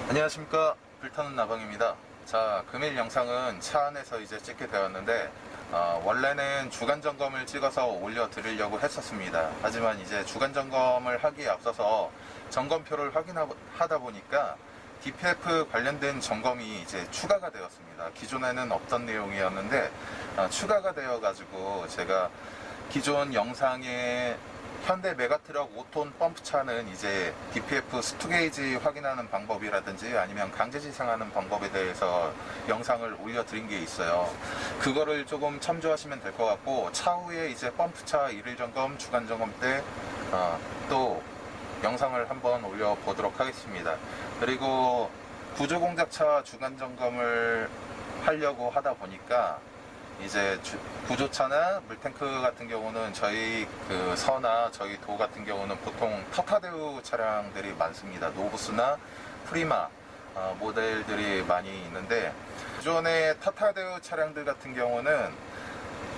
안녕하십니까, 불타는 나방입니다. 자, 금일 영상은 차 안에서 이제 찍게 되었는데 원래는 주간 점검을 찍어서 올려드리려고 했었습니다. 하지만 이제 주간 점검을 하기에 앞서서 점검표를 확인하다 보니까 DPF 관련된 점검이 이제 추가가 되었습니다. 기존에는 없던 내용이었는데 추가가 되어 가지고 제가 기존 영상에 현대 메가트럭 5톤 펌프차는 이제 DPF 스투게이지 확인하는 방법이라든지 아니면 강제지상하는 방법에 대해서 영상을 올려드린 게 있어요. 그거를 조금 참조하시면 될 것 같고, 차후에 이제 펌프차 일일 점검, 주간 점검 때 또 영상을 한번 올려보도록 하겠습니다. 그리고 구조공작차 주간 점검을 하려고 하다 보니까 이제 구조차나 물탱크 같은 경우는 저희 그 서나 저희 도 같은 경우는 보통 타타데우 차량들이 많습니다. 노부스나 프리마 모델들이 많이 있는데, 기존의 타타데우 차량들 같은 경우는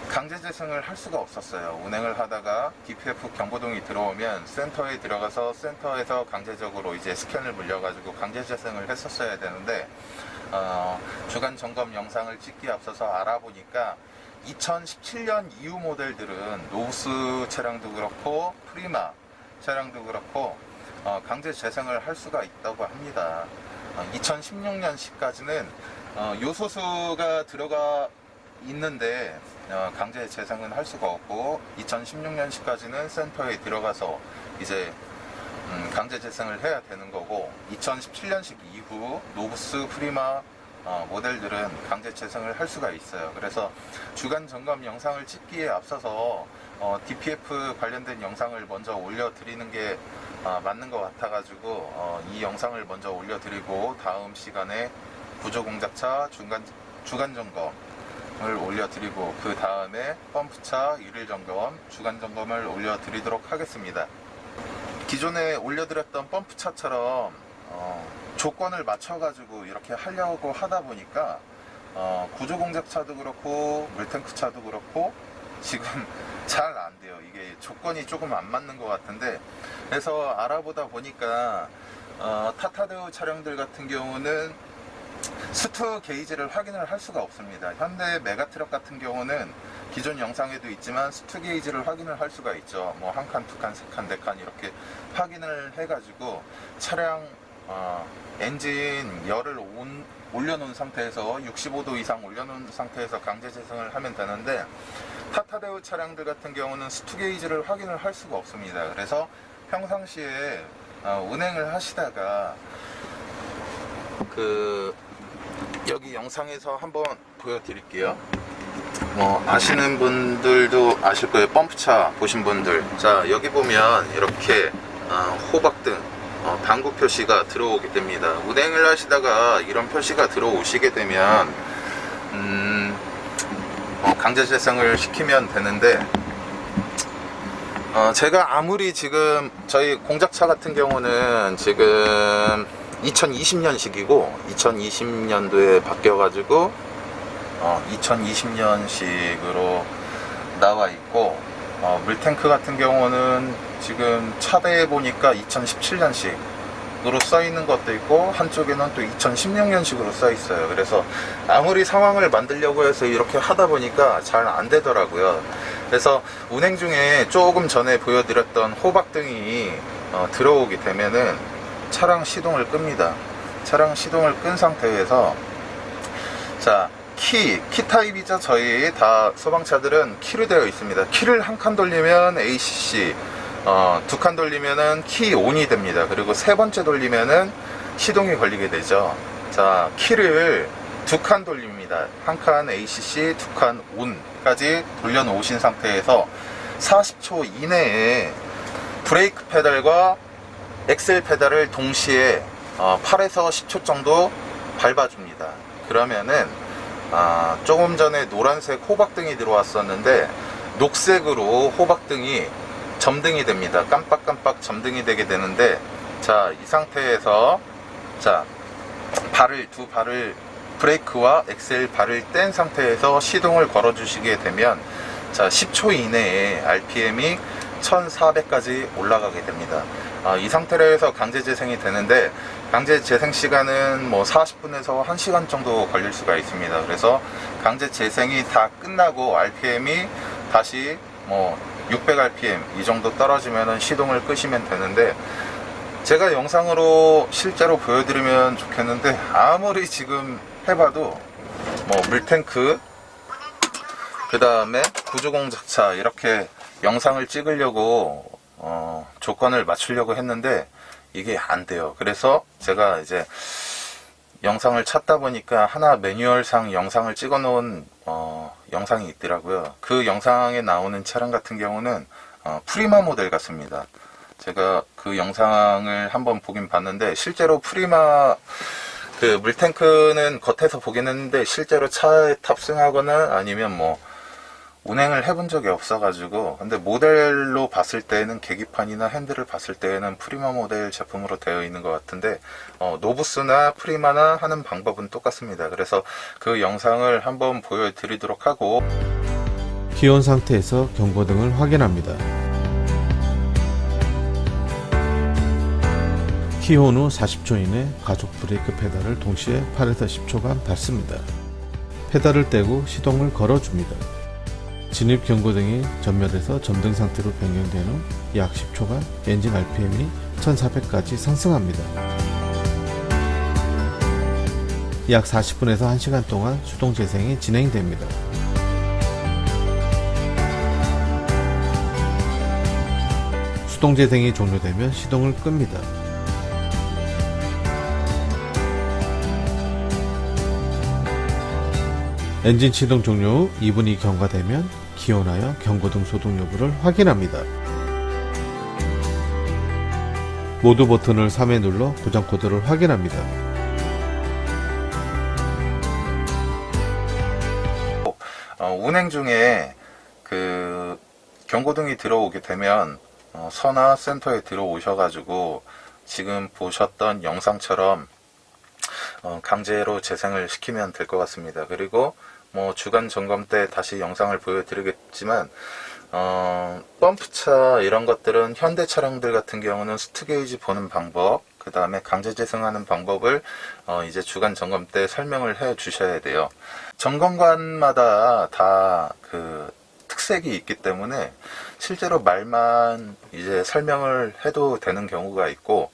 강제 재생을 할 수가 없었어요. 운행을 하다가 DPF 경보등이 들어오면 센터에 들어가서 센터에서 강제적으로 이제 스캔을 물려가지고 강제 재생을 했었어야 되는데, 주간 점검 영상을 찍기에 앞서서 알아보니까 2017년 이후 모델들은 노브스 차량도 그렇고 프리마 차량도 그렇고 강제 재생을 할 수가 있다고 합니다. 2016년식까지는 요소수가 들어가 있는데 강제 재생은 할 수가 없고, 2016년식까지는 센터에 들어가서 이제 강제 재생을 해야 되는 거고, 2017년식 이후 노브스 프리마 모델들은 강제 재생을 할 수가 있어요. 그래서 주간 점검 영상을 찍기에 앞서서 DPF 관련된 영상을 먼저 올려드리는 게 맞는 것 같아가지고 이 영상을 먼저 올려드리고, 다음 시간에 구조공작차 주간 점검을 올려드리고, 그 다음에 펌프차 일일 점검, 주간 점검을 올려드리도록 하겠습니다. 기존에 올려드렸던 펌프차처럼 조건을 맞춰가지고 이렇게 하려고 하다 보니까 구조공작차도 그렇고 물탱크차도 그렇고 지금 잘 안 돼요. 이게 조건이 조금 안 맞는 것 같은데, 그래서 알아보다 보니까 타타데우 차량들 같은 경우는 스투 게이지를 확인을 할 수가 없습니다. 현대 메가트럭 같은 경우는 기존 영상에도 있지만 스투 게이지를 확인을 할 수가 있죠. 뭐 한 칸, 두 칸, 세 칸, 네 칸 이렇게 확인을 해가지고 차량 엔진 열을 올려놓은 상태에서 65도 이상 올려놓은 상태에서 강제 재생을 하면 되는데, 타타데우 차량들 같은 경우는 스투 게이지를 확인을 할 수가 없습니다. 그래서 평상시에 운행을 하시다가 여기 영상에서 한번 보여드릴게요. 아시는 분들도 아실 거예요. 펌프차 보신 분들. 자, 여기 보면 이렇게 호박등 방구 표시가 들어오게 됩니다. 운행을 하시다가 이런 표시가 들어오시게 되면 강제 재생을 시키면 되는데, 제가 아무리 지금 저희 공작차 같은 경우는 지금 2020년식이고 2020년도에 바뀌어가지고 2020년식으로 나와 있고, 물탱크 같은 경우는 지금 차대에 보니까 2017년식으로 써 있는 것도 있고, 한쪽에는 또 2016년식으로 써 있어요. 그래서 아무리 상황을 만들려고 해서 이렇게 하다 보니까 잘 안 되더라고요. 그래서 운행 중에 조금 전에 보여드렸던 호박등이 들어오게 되면은 차량 시동을 끕니다. 차량 시동을 끈 상태에서, 자, 키 타입이죠. 저희 다 소방차들은 키로 되어 있습니다. 키를 한 칸 돌리면 ACC, 두 칸 돌리면은 키 ON이 됩니다. 그리고 세 번째 돌리면은 시동이 걸리게 되죠. 자, 키를 두 칸 돌립니다. 한 칸 ACC, 두 칸 ON까지 돌려놓으신 상태에서 40초 이내에 브레이크 페달과 엑셀 페달을 동시에 8에서 10초 정도 밟아줍니다. 그러면은 조금 전에 노란색 호박등이 들어왔었는데 녹색으로 호박등이 점등이 됩니다. 깜빡깜빡 점등이 되게 되는데, 자, 이 상태에서 자, 두 발을 브레이크와 엑셀 발을 뗀 상태에서 시동을 걸어 주시게 되면, 자, 10초 이내에 RPM이 1400까지 올라가게 됩니다. 이 상태로 해서 강제 재생이 되는데, 강제 재생 시간은 뭐 40분에서 1시간 정도 걸릴 수가 있습니다. 그래서 강제 재생이 다 끝나고 RPM이 다시 뭐 600rpm 이 정도 떨어지면 시동을 끄시면 되는데, 제가 영상으로 실제로 보여드리면 좋겠는데 아무리 지금 해봐도 뭐 물탱크, 그 다음에 구조공작차 이렇게 영상을 찍으려고 조건을 맞추려고 했는데 이게 안 돼요. 그래서 제가 이제 영상을 찾다 보니까 하나 매뉴얼상 영상을 찍어 놓은 영상이 있더라고요. 그 영상에 나오는 차량 같은 경우는 프리마 모델 같습니다. 제가 그 영상을 한번 보긴 봤는데, 실제로 프리마 그 물탱크는 겉에서 보긴 했는데 실제로 차에 탑승하거나 아니면 뭐 운행을 해본 적이 없어가지고, 근데 모델로 봤을 때는 계기판이나 핸들을 봤을 때는 프리마 모델 제품으로 되어 있는 것 같은데, 노부스나 프리마나 하는 방법은 똑같습니다. 그래서 그 영상을 한번 보여드리도록 하고, 기온 상태에서 경고등을 확인합니다. 기온 후 40초 이내 가속 브레이크 페달을 동시에 8에서 10초간 밟습니다. 페달을 떼고 시동을 걸어줍니다. 진입 경고등이 전멸해서 점등 상태로 변경된 후 약 10초간 엔진 RPM이 1400까지 상승합니다. 약 40분에서 1시간 동안 수동 재생이 진행됩니다. 수동 재생이 종료되면 시동을 끕니다. 엔진 시동 종료 후 2분이 경과되면 기온하여 경고등 소동 여부를 확인합니다. 모두 버튼을 3회 눌러 고장 코드를 확인합니다. 운행 중에 그 경고등이 들어오게 되면 선화 센터에 들어오셔가지고 지금 보셨던 영상처럼 강제로 재생을 시키면 될 것 같습니다. 그리고 뭐 주간 점검 때 다시 영상을 보여드리겠지만, 펌프차 이런 것들은 현대 차량들 같은 경우는 스투게이지 보는 방법, 그 다음에 강제 재생하는 방법을 이제 주간 점검 때 설명을 해 주셔야 돼요. 점검관마다 다 그 특색이 있기 때문에 실제로 말만 이제 설명을 해도 되는 경우가 있고,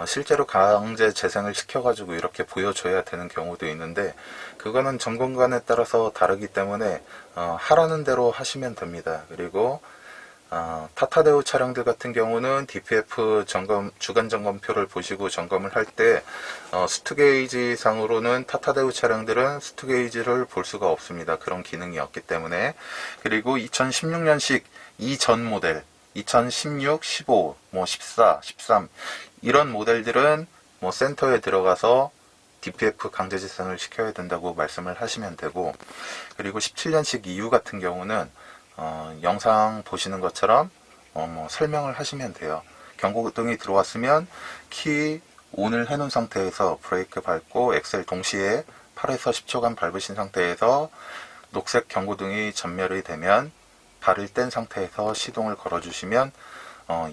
실제로 강제 재생을 시켜가지고 이렇게 보여줘야 되는 경우도 있는데, 그거는 점검관에 따라서 다르기 때문에 하라는 대로 하시면 됩니다. 그리고 타타데우 차량들 같은 경우는 DPF 점검, 주간 점검표를 보시고 점검을 할 때 스투게이지 상으로는 타타데우 차량들은 스투게이지를 볼 수가 없습니다. 그런 기능이 없기 때문에. 그리고 2016년식 이전 모델 2016, 15, 뭐 14, 13 이런 모델들은 뭐 센터에 들어가서 DPF 강제 재생을 시켜야 된다고 말씀을 하시면 되고, 그리고 17년식 EU 같은 경우는 영상 보시는 것처럼 뭐 설명을 하시면 돼요. 경고등이 들어왔으면 키 ON을 해놓은 상태에서 브레이크 밟고 엑셀 동시에 8에서 10초간 밟으신 상태에서 녹색 경고등이 전멸이 되면 발을 뗀 상태에서 시동을 걸어주시면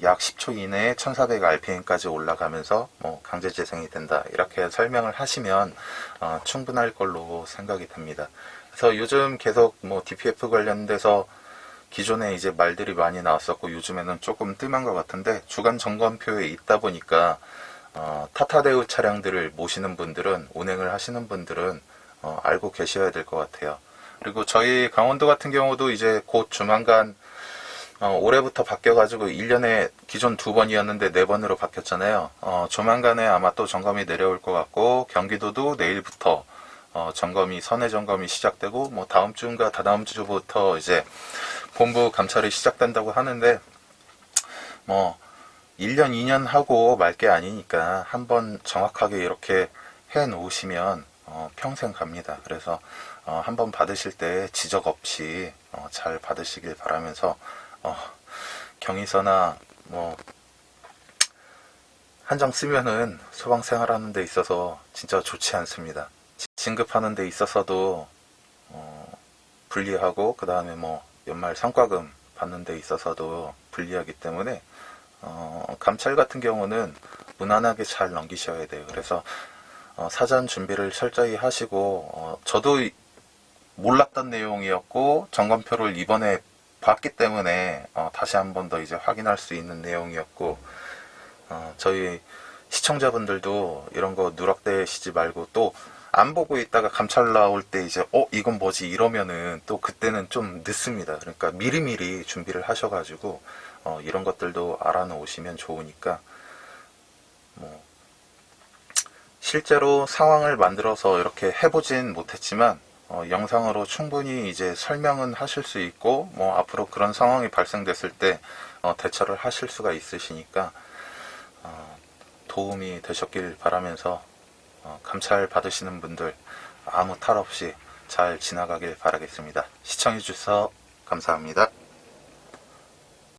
약 10초 이내에 1400rpm까지 올라가면서 뭐 강제 재생이 된다, 이렇게 설명을 하시면 충분할 걸로 생각이 됩니다. 그래서 요즘 계속 뭐 DPF 관련돼서 기존에 이제 말들이 많이 나왔었고 요즘에는 조금 뜸한 것 같은데, 주간 점검표에 있다 보니까 타타데우 차량들을 모시는 분들은, 운행을 하시는 분들은 알고 계셔야 될 것 같아요. 그리고 저희 강원도 같은 경우도 이제 곧 조만간 올해부터 바뀌어가지고 1년에 기존 2번이었는데 4번으로 바뀌었잖아요. 조만간에 아마 또 점검이 내려올 것 같고, 경기도도 내일부터 점검이, 선해 점검이 시작되고, 뭐 다음 주인가 다다음 주부터 이제 본부 감찰이 시작된다고 하는데, 뭐 1년 2년 하고 말 게 아니니까 한번 정확하게 이렇게 해 놓으시면 평생 갑니다. 그래서 한번 받으실 때 지적 없이 잘 받으시길 바라면서, 경위서나 뭐 한 장 쓰면은 소방 생활하는 데 있어서 진짜 좋지 않습니다. 진급하는 데 있어서도 불리하고, 그 다음에 뭐 연말 성과금 받는 데 있어서도 불리하기 때문에 감찰 같은 경우는 무난하게 잘 넘기셔야 돼요. 그래서 사전 준비를 철저히 하시고 저도 몰랐던 내용이었고 점검표를 이번에 봤기 때문에 다시 한 번 더 이제 확인할 수 있는 내용이었고 저희 시청자분들도 이런 거 누락되시지 말고 또 안 보고 있다가 감찰 나올 때 이제 이건 뭐지 이러면은 또 그때는 좀 늦습니다. 그러니까 미리미리 준비를 하셔가지고 이런 것들도 알아놓으시면 좋으니까 뭐 실제로 상황을 만들어서 이렇게 해보진 못했지만 영상으로 충분히 이제 설명은 하실 수 있고 뭐 앞으로 그런 상황이 발생됐을 때 대처를 하실 수가 있으시니까 도움이 되셨길 바라면서 감찰 받으시는 분들 아무 탈 없이 잘 지나가길 바라겠습니다. 시청해 주셔서 감사합니다.